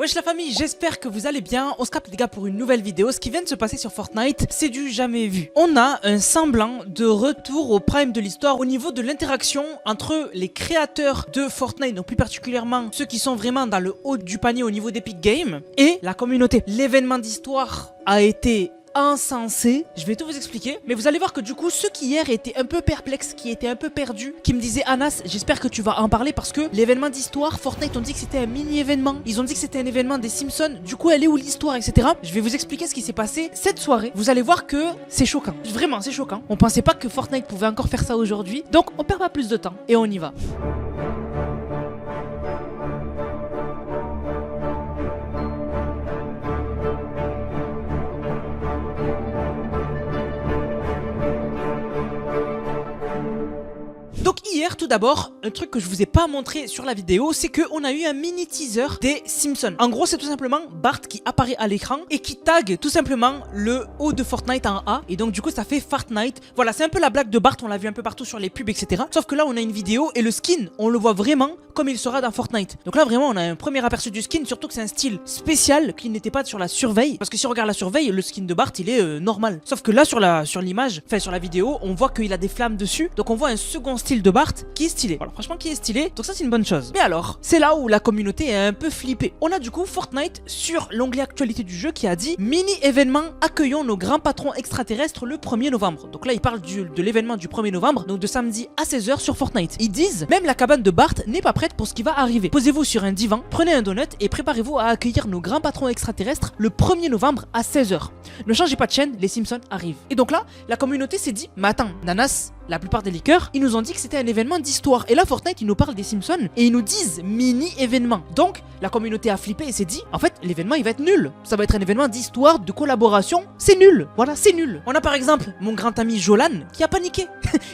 Wesh la famille, j'espère que vous allez bien. On se capte les gars pour une nouvelle vidéo. Ce qui vient de se passer sur Fortnite, c'est du jamais vu. On a un semblant de retour au prime de l'histoire au niveau de l'interaction entre les créateurs de Fortnite, donc plus particulièrement ceux qui sont vraiment dans le haut du panier au niveau d'Epic Games, et la communauté. L'événement d'histoire a été insensé, je vais tout vous expliquer, mais vous allez voir que du coup ceux qui hier étaient un peu perplexes, qui étaient un peu perdus, qui me disaient Anas, j'espère que tu vas en parler parce que l'événement d'histoire, Fortnite ont dit que c'était un mini événement, ils ont dit que c'était un événement des Simpsons, du coup elle est où l'histoire, etc. Je vais vous expliquer ce qui s'est passé cette soirée. Vous allez voir que c'est choquant, vraiment c'est choquant. On pensait pas que Fortnite pouvait encore faire ça aujourd'hui, donc on perd pas plus de temps et on y va. Donc hier, tout d'abord, un truc que je vous ai pas montré sur la vidéo, c'est qu'on a eu un mini teaser des Simpsons. En gros, c'est tout simplement Bart qui apparaît à l'écran et qui tag tout simplement le haut de Fortnite en A. Et donc du coup, ça fait Fortnite. Voilà, c'est un peu la blague de Bart, on l'a vu un peu partout sur les pubs, etc. Sauf que là, on a une vidéo et le skin, on le voit vraiment comme il sera dans Fortnite. Donc là, vraiment, on a un premier aperçu du skin, surtout que c'est un style spécial qui n'était pas sur la surveille. Parce que si on regarde la surveille, le skin de Bart, il est normal. Sauf que là, sur l'image, enfin sur la vidéo, on voit qu'il a des flammes dessus. Donc on voit un second style de Bart qui est stylé. Voilà, franchement qui est stylé. Donc ça c'est une bonne chose. Mais alors, c'est là où la communauté est un peu flippée. On a du coup Fortnite sur l'onglet actualité du jeu qui a dit mini événement, accueillons nos grands patrons extraterrestres le 1er novembre. Donc là ils parlent de l'événement du 1er novembre, donc de samedi à 16h sur Fortnite. Ils disent même la cabane de Bart n'est pas prête pour ce qui va arriver. Posez-vous sur un divan, prenez un donut et préparez-vous à accueillir nos grands patrons extraterrestres le 1er novembre à 16h. Ne changez pas de chaîne, les Simpsons arrivent. Et donc là, la communauté s'est dit, mais attends, Nanas, la plupart des leakers, ils nous ont dit que c'était un événement d'histoire. Et là, Fortnite, ils nous parlent des Simpsons et ils nous disent mini-événement. Donc, la communauté a flippé et s'est dit, en fait, l'événement, il va être nul. Ça va être un événement d'histoire, de collaboration. C'est nul. Voilà, c'est nul. On a par exemple mon grand ami Jolan qui a paniqué.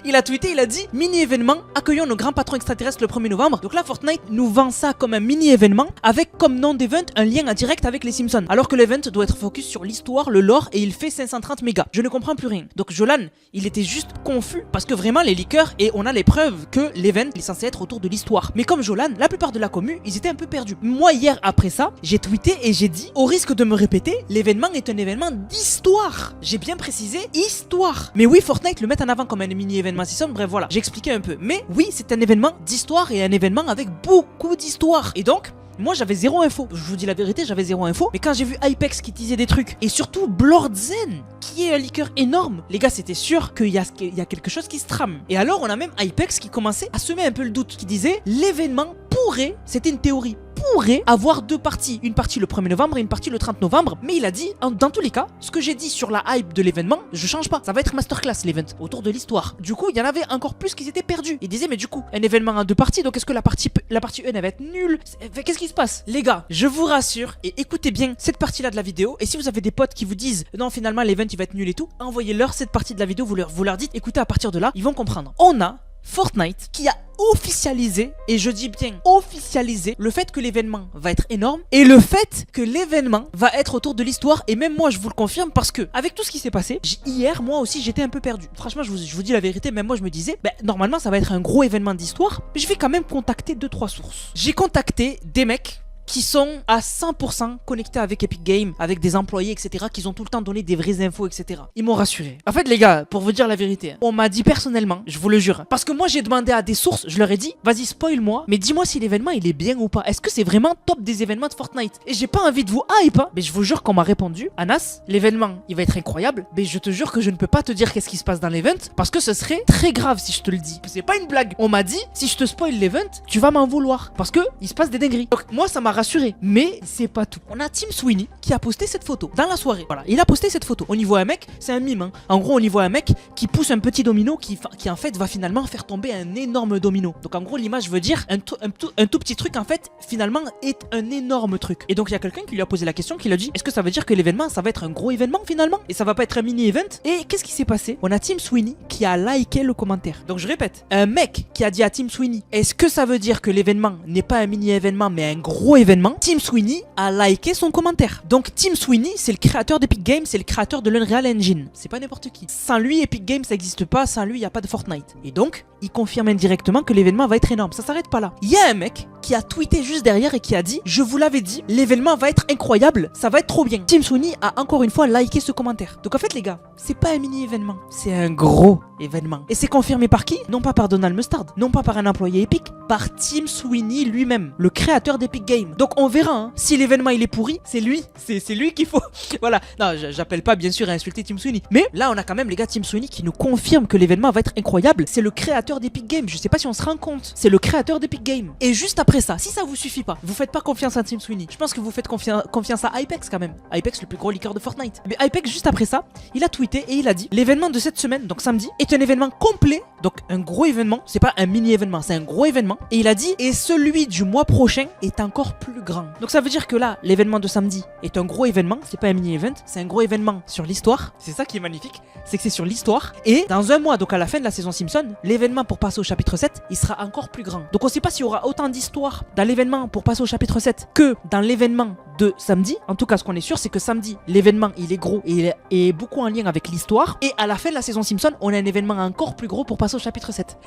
Il a tweeté, il a dit, mini-événement, accueillons nos grands patrons extraterrestres le 1er novembre. Donc là, Fortnite nous vend ça comme un mini-événement avec comme nom d'event un lien direct avec les Simpsons. Alors que l'event doit être focus sur l'histoire, le lore et il fait 530 mégas. Je ne comprends plus rien. Donc Jolan, il était juste confus parce que vraiment les leakers, et on a les preuves que l'event est censé être autour de l'histoire. Mais comme Jolan, la plupart de la commu, ils étaient un peu perdus. Moi hier après ça, j'ai tweeté et j'ai dit, au risque de me répéter, l'événement est un événement d'histoire. J'ai bien précisé, histoire. Mais oui, Fortnite le met en avant comme un mini-événement Simpson, bref voilà, j'ai expliqué un peu. Mais oui, c'est un événement d'histoire et un événement avec beaucoup d'histoire. Et donc, moi j'avais zéro info, je vous dis la vérité, j'avais zéro info. Mais quand j'ai vu Hypex qui disait des trucs, et surtout Blordzen, qui est un leaker énorme, les gars c'était sûr qu'il y a quelque chose qui se trame. Et alors on a même Hypex qui commençait à semer un peu le doute, qui disait l'événement pourrait, c'était une théorie, pourrait avoir deux parties, une partie le 1er novembre et une partie le 30 novembre. Mais il a dit, dans tous les cas, ce que j'ai dit sur la hype de l'événement, je change pas, ça va être masterclass l'event, autour de l'histoire. Du coup il y en avait encore plus qui s'étaient perdus. Ils disaient mais du coup, un événement en deux parties, donc est-ce que la partie 1 elle va être nulle? Qu'est-ce qui se passe? Les gars, je vous rassure et écoutez bien cette partie là de la vidéo. Et si vous avez des potes qui vous disent non finalement l'event il va être nul et tout, envoyez-leur cette partie de la vidéo, vous leur dites écoutez, à partir de là ils vont comprendre. On a Fortnite qui a officialisé, et je dis bien officialisé, le fait que l'événement va être énorme et le fait que l'événement va être autour de l'histoire. Et même moi je vous le confirme parce que avec tout ce qui s'est passé hier, moi aussi j'étais un peu perdu. Franchement je vous dis la vérité, même moi je me disais normalement ça va être un gros événement d'histoire, mais je vais quand même contacter 2-3 sources. J'ai contacté des mecs qui sont à 100% connectés avec Epic Games, avec des employés, etc., qui ont tout le temps donné des vraies infos, etc. Ils m'ont rassuré. En fait, les gars, pour vous dire la vérité, on m'a dit personnellement, je vous le jure, parce que moi j'ai demandé à des sources, je leur ai dit, vas-y spoil-moi, mais dis-moi si l'événement il est bien ou pas. Est-ce que c'est vraiment top des événements de Fortnite? Et j'ai pas envie de vous hype, hein, mais je vous jure qu'on m'a répondu, Anas, l'événement il va être incroyable, mais je te jure que je ne peux pas te dire qu'est-ce qui se passe dans l'event, parce que ce serait très grave si je te le dis. C'est pas une blague. On m'a dit, si je te spoil l'event, tu vas m'en vouloir, parce que il se passe des dingueries. Donc moi ça m'a rassuré, mais c'est pas tout. On a Tim Sweeney qui a posté cette photo dans la soirée. Voilà, il a posté cette photo. On y voit un mec, c'est un mime, hein. En gros, on y voit un mec qui pousse un petit domino qui en fait va finalement faire tomber un énorme domino. Donc en gros, l'image veut dire un tout petit truc en fait finalement est un énorme truc. Et donc il y a quelqu'un qui lui a posé la question, qui lui a dit est-ce que ça veut dire que l'événement ça va être un gros événement finalement et ça va pas être un mini event? Et qu'est-ce qui s'est passé? On a Tim Sweeney qui a liké le commentaire. Donc je répète, un mec qui a dit à Tim Sweeney est-ce que ça veut dire que l'événement n'est pas un mini événement mais un gros événement? l'événement, Tim Sweeney a liké son commentaire. Donc Tim Sweeney, c'est le créateur d'Epic Games, c'est le créateur de l'Unreal Engine. C'est pas n'importe qui. Sans lui, Epic Games ça n'existe pas, sans lui, il n'y a pas de Fortnite. Et donc, il confirme indirectement que l'événement va être énorme. Ça s'arrête pas là. Il y a un mec qui a tweeté juste derrière et qui a dit « Je vous l'avais dit, l'événement va être incroyable, ça va être trop bien ». Tim Sweeney a encore une fois liké ce commentaire. Donc en fait les gars, c'est pas un mini-événement, c'est un gros événement. Et c'est confirmé par qui? Non pas par Donald Mustard, non pas par un employé Epic, par Tim Sweeney lui-même, le créateur d'Epic Games. Donc on verra, hein, si l'événement il est pourri, c'est lui, c'est lui qu'il faut. Voilà, non, j'appelle pas bien sûr à insulter Tim Sweeney. Mais là on a quand même les gars Tim Sweeney qui nous confirme que l'événement va être incroyable. C'est le créateur d'Epic Games, je sais pas si on se rend compte. C'est le créateur d'Epic Games. Et juste après ça, si ça vous suffit pas, vous faites pas confiance à Tim Sweeney. Je pense que vous faites confiance à Hypex quand même. Hypex le plus gros leaker de Fortnite. Mais Hypex juste après ça, il a tweeté et il a dit l'événement de cette semaine, donc samedi, est un événement complet, donc un gros événement, c'est pas un mini événement, c'est un gros événement. Et il a dit et celui du mois prochain est encore plus grand. Donc ça veut dire que là, l'événement de samedi est un gros événement, c'est pas un mini event, c'est un gros événement sur l'histoire. C'est ça qui est magnifique, c'est que c'est sur l'histoire. Et dans un mois, donc à la fin de la saison Simpson, l'événement pour passer au chapitre 7, il sera encore plus grand. Donc on sait pas s'il y aura autant d'histoire dans l'événement pour passer au chapitre 7 que dans l'événement de samedi. En tout cas, ce qu'on est sûr, c'est que samedi, l'événement il est gros et il est beaucoup en lien avec l'histoire. Et à la fin de la saison Simpson, on a un événement encore plus gros pour passer au chapitre 7.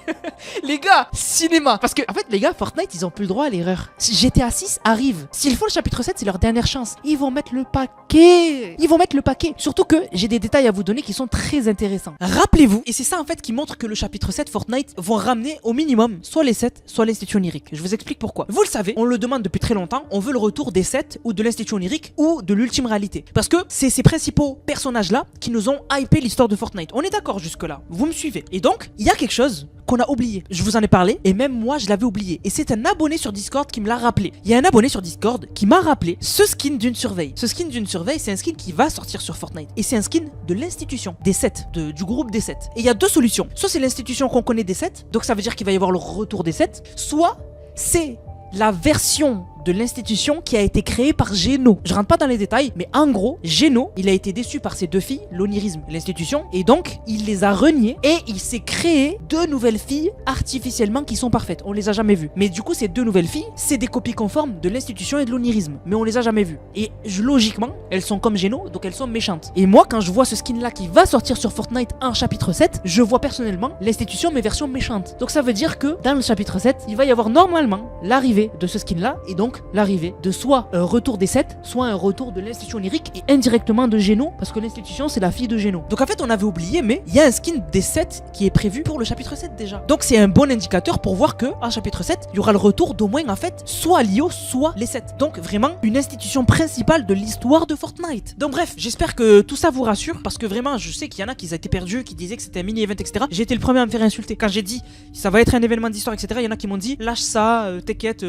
Les gars, cinéma. Parce que en fait, les gars, Fortnite, ils ont plus le droit à l'erreur. Si GTA 6 arrive, s'ils font le chapitre 7, c'est leur dernière chance. Ils vont mettre le paquet. Ils vont mettre le paquet. Surtout que j'ai des détails à vous donner qui sont très intéressants. Rappelez-vous, et c'est ça en fait qui montre que le chapitre 7 Fortnite vont ramener au minimum soit les 7, soit l'Institut Onirique. Je vous explique pourquoi. Vous le savez, on le demande depuis très longtemps, on veut le retour des 7 ou de l'Institut Onirique ou de l'Ultime Réalité. Parce que c'est ces principaux personnages-là qui nous ont hypé l'histoire de Fortnite. On est d'accord jusque-là. Vous me suivez. Et donc, il y a quelque chose qu'on a oublié. Je vous en ai parlé et même moi je l'avais oublié. Et c'est un abonné sur Discord qui me l'a rappelé. Il y a un abonné sur Discord qui m'a rappelé ce skin d'une surveille. Ce skin d'une surveille, c'est un skin qui va sortir sur Fortnite. Et c'est un skin de l'institution, des 7, du groupe des 7. Et il y a deux solutions. Soit c'est l'institution qu'on connaît des 7, donc ça veut dire qu'il va y avoir le retour des 7. Soit c'est la version de l'institution qui a été créée par Geno. Je rentre pas dans les détails, mais en gros, Geno, il a été déçu par ses deux filles, l'onirisme et l'institution, et donc il les a reniées et il s'est créé deux nouvelles filles artificiellement qui sont parfaites. On les a jamais vues. Mais du coup, ces deux nouvelles filles, c'est des copies conformes de l'institution et de l'onirisme, mais on les a jamais vues. Et logiquement, elles sont comme Geno, donc elles sont méchantes. Et moi, quand je vois ce skin-là qui va sortir sur Fortnite en chapitre 7, je vois personnellement l'institution mais version méchante. Donc ça veut dire que dans le chapitre 7, il va y avoir normalement l'arrivée de ce skin-là et donc l'arrivée de soit un retour des 7, soit un retour de l'institution onirique et indirectement de Geno, parce que l'institution c'est la fille de Geno. Donc en fait on avait oublié, mais il y a un skin des 7 qui est prévu pour le chapitre 7 déjà. Donc c'est un bon indicateur pour voir que en chapitre 7, il y aura le retour d'au moins en fait soit Lio, soit les 7. Donc vraiment une institution principale de l'histoire de Fortnite. Donc bref, j'espère que tout ça vous rassure, parce que vraiment je sais qu'il y en a qui étaient perdus, qui disaient que c'était un mini-event, etc. J'ai été le premier à me faire insulter. Quand j'ai dit ça va être un événement d'histoire, etc., il y en a qui m'ont dit lâche ça, t'inquiète,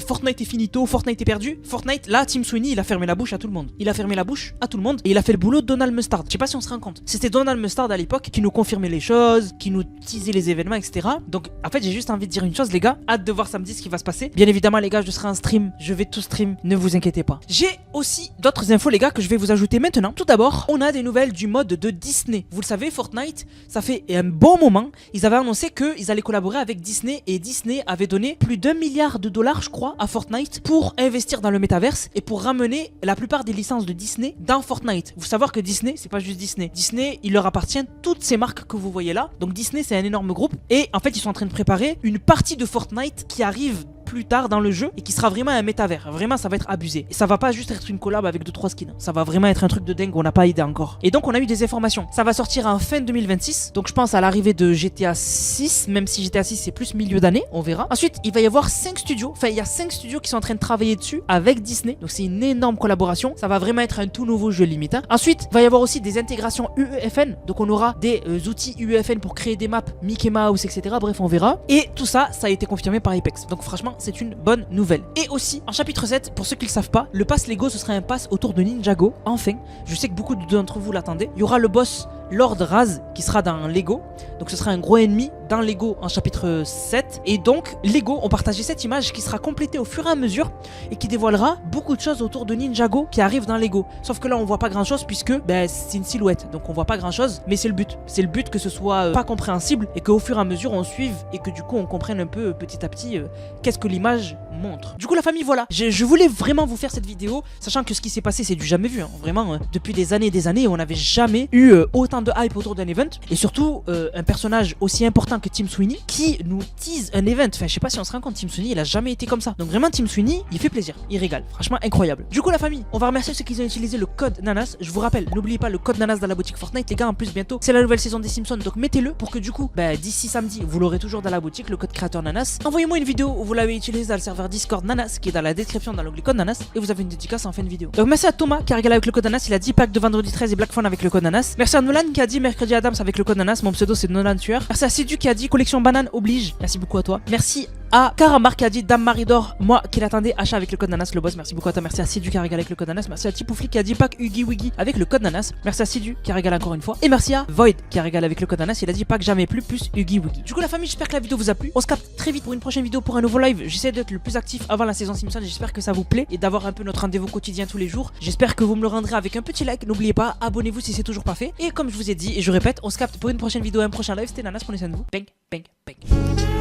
Fortnite est finito, Fortnite est perdu. Fortnite, là, Tim Sweeney, il a fermé la bouche à tout le monde. Il a fermé la bouche à tout le monde et il a fait le boulot de Donald Mustard. Je sais pas si on se rend compte. C'était Donald Mustard à l'époque qui nous confirmait les choses, qui nous teasait les événements, etc. Donc, en fait, j'ai juste envie de dire une chose, les gars. Hâte de voir samedi ce qui va se passer. Bien évidemment, les gars, je serai en stream. Je vais tout stream. Ne vous inquiétez pas. J'ai aussi d'autres infos, les gars, que je vais vous ajouter maintenant. Tout d'abord, on a des nouvelles du mode de Disney. Vous le savez, Fortnite, ça fait un bon moment. Ils avaient annoncé qu'ils allaient collaborer avec Disney et Disney avait donné plus d'1 milliard de dollars, je crois, à Fortnite pour investir dans le métaverse et pour ramener la plupart des licences de Disney dans Fortnite. Vous savoir que Disney, c'est pas juste Disney. Disney, il leur appartient toutes ces marques que vous voyez là. Donc Disney, c'est un énorme groupe et en fait, ils sont en train de préparer une partie de Fortnite qui arrive plus tard dans le jeu et qui sera vraiment un métavers. Vraiment, ça va être abusé. Et ça va pas juste être une collab avec 2-3 skins. Ça va vraiment être un truc de dingue, on n'a pas idée encore. Et donc, on a eu des informations. Ça va sortir en fin 2026. Donc, je pense à l'arrivée de GTA 6, même si GTA 6 c'est plus milieu d'année, on verra. Ensuite, il va y avoir 5 studios. Enfin, il y a 5 studios qui sont en train de travailler dessus avec Disney. Donc, c'est une énorme collaboration. Ça va vraiment être un tout nouveau jeu limite. Hein. Ensuite, il va y avoir aussi des intégrations UEFN. Donc, on aura des outils UEFN pour créer des maps, Mickey Mouse, etc. Bref, on verra. Et tout ça, ça a été confirmé par Apex. Donc, franchement, c'est une bonne nouvelle. Et aussi, en chapitre 7, pour ceux qui le savent pas, le pass Lego, ce sera un pass autour de Ninjago. Enfin, je sais que beaucoup d'entre vous l'attendaient. Il y aura le boss Lord Raz qui sera dans Lego. Donc ce sera un gros ennemi dans Lego en chapitre 7. Et donc, Lego ont partagé cette image qui sera complétée au fur et à mesure et qui dévoilera beaucoup de choses autour de Ninjago qui arrive dans Lego. Sauf que là, on voit pas grand chose puisque c'est une silhouette. Donc on voit pas grand chose, mais c'est le but. C'est le but que ce soit pas compréhensible et qu'au fur et à mesure on suive et que du coup on comprenne un peu petit à petit qu'est-ce que l'image montre. Du coup la famille, voilà, je voulais vraiment vous faire cette vidéo, sachant que ce qui s'est passé c'est du jamais vu, hein. Vraiment, depuis des années, on n'avait jamais eu autant de hype autour d'un event, et surtout un personnage aussi important que Tim Sweeney qui nous tease un event. Enfin je sais pas si on se rend compte, Tim Sweeney il a jamais été comme ça. Donc vraiment Tim Sweeney il fait plaisir, il régale, franchement incroyable. Du coup la famille, on va remercier ceux qui ont utilisé le code Nanas. Je vous rappelle, n'oubliez pas le code Nanas dans la boutique Fortnite les gars. En plus bientôt c'est la nouvelle saison des Simpsons, donc mettez-le pour que du coup d'ici samedi vous l'aurez toujours dans la boutique, le code créateur Nanas. Envoyez-moi une vidéo où vous l'avez utilisé dans le serveur Discord Nanas qui est dans la description dans l'onglet code Nanas, et vous avez une dédicace en fin de vidéo. Donc merci à Thomas qui a régalé avec le code Nanas, il a 10 packs de vendredi 13 et Black Phone avec le code Nanas. Merci à Nolan qui a dit mercredi Adams avec le code Nanas, mon pseudo c'est Nolan Tueur. Merci à Sidu qui a dit collection banane oblige, merci beaucoup à toi. Merci à Karamar qui a dit Dame Maridor, moi qui l'attendais, achat avec le code Nanas le boss, merci beaucoup à toi. Merci à Sidu qui a régalé avec le code Nanas. Merci à Tipoufli qui a dit pack Huggy Wiggy avec le code Nanas. Merci à Sidu qui a régalé encore une fois. Et merci à Void qui a régalé avec le code Nanas, il a dit pack jamais plus Huggy Wiggy. Du coup la famille, j'espère que la vidéo vous a plu. On se capte très vite pour une prochaine vidéo, pour un nouveau live. J'essaie d'être le plus actif avant la saison Simpson, j'espère que ça vous plaît et d'avoir un peu notre rendez-vous quotidien tous les jours. J'espère que vous me le rendrez avec un petit like, n'oubliez pas, abonnez-vous si c'est toujours pas fait. Et comme je vous ai dit et je répète, on se capte pour une prochaine vidéo, un prochain live. C'était Nanas, prenez soin de vous. Bang, bang, bang.